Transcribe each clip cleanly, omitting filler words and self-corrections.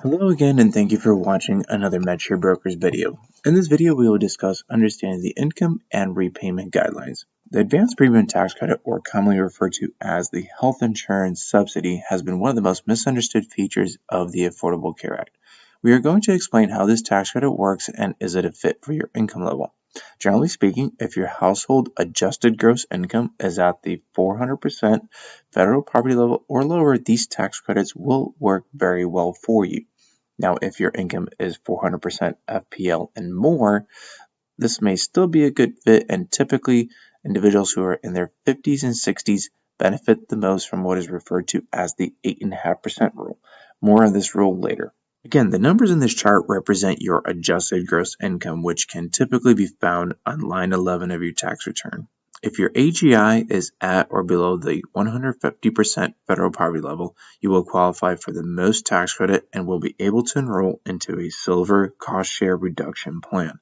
Hello again, and thank you for watching another Medshare Brokers video. In this video, we will discuss understanding the income and repayment guidelines. The advanced premium tax credit, or commonly referred to as the health insurance subsidy, has been one of the most misunderstood features of the Affordable Care Act. We are going to explain how this tax credit works and is it a fit for your income level. Generally speaking, if your household adjusted gross income is at the 400% federal poverty level or lower, these tax credits will work very well for you. Now, if your income is 400% FPL and more, this may still be a good fit, and typically individuals who are in their 50s and 60s benefit the most from what is referred to as the 8.5% rule. More on this rule later. Again, the numbers in this chart represent your adjusted gross income, which can typically be found on line 11 of your tax return. If your AGI is at or below the 150% federal poverty level, you will qualify for the most tax credit and will be able to enroll into a silver cost share reduction plan.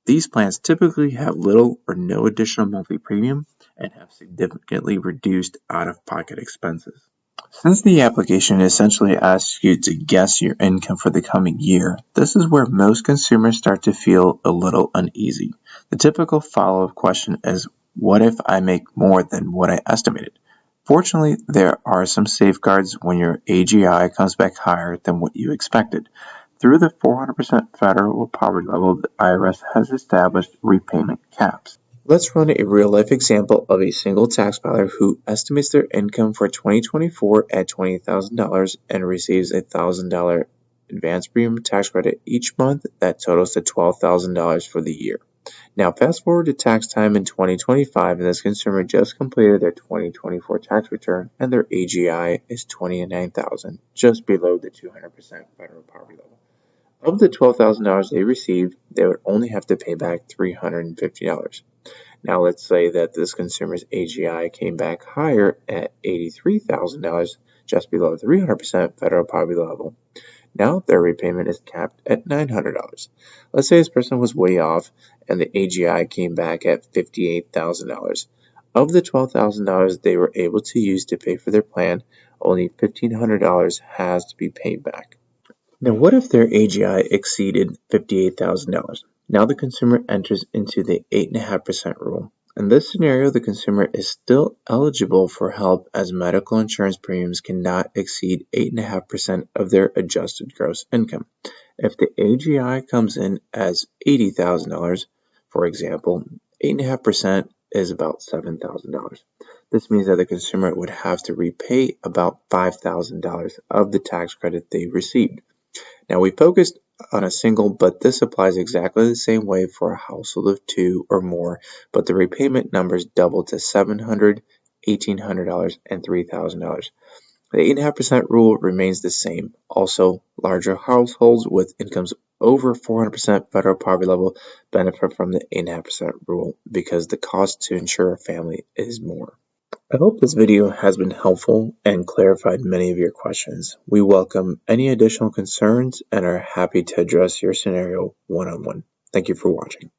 These plans typically have little or no additional monthly premium and have significantly reduced out-of-pocket expenses. Since the application essentially asks you to guess your income for the coming year, this is where most consumers start to feel a little uneasy. The typical follow-up question is, what if I make more than what I estimated? Fortunately, there are some safeguards when your AGI comes back higher than what you expected. Through the 400% federal poverty level, the IRS has established repayment caps. Let's run a real-life example of a single tax filer who estimates their income for 2024 at $20,000 and receives a $1,000 advanced premium tax credit each month that totals to $12,000 for the year. Now, fast forward to tax time in 2025, and this consumer just completed their 2024 tax return, and their AGI is $29,000, just below the 200% federal poverty level. Of the $12,000 they received, they would only have to pay back $350. Now, let's say that this consumer's AGI came back higher at $83,000, just below 300% federal poverty level. Now, their repayment is capped at $900. Let's say this person was way off and the AGI came back at $58,000. Of the $12,000 they were able to use to pay for their plan, only $1,500 has to be paid back. Now, what if their AGI exceeded $58,000? Now the consumer enters into the 8.5% rule. In this scenario, the consumer is still eligible for help as medical insurance premiums cannot exceed 8.5% of their adjusted gross income. If the AGI comes in as $80,000, for example, 8.5% is about $7,000. This means that the consumer would have to repay about $5,000 of the tax credit they received. Now, we focused on a single, but this applies exactly the same way for a household of two or more, but the repayment numbers double to $700, $1,800, and $3,000. The 8.5% rule remains the same. Also, larger households with incomes over 400% federal poverty level benefit from the 8.5% rule because the cost to insure a family is more. I hope this video has been helpful and clarified many of your questions. We welcome any additional concerns and are happy to address your scenario one-on-one. Thank you for watching.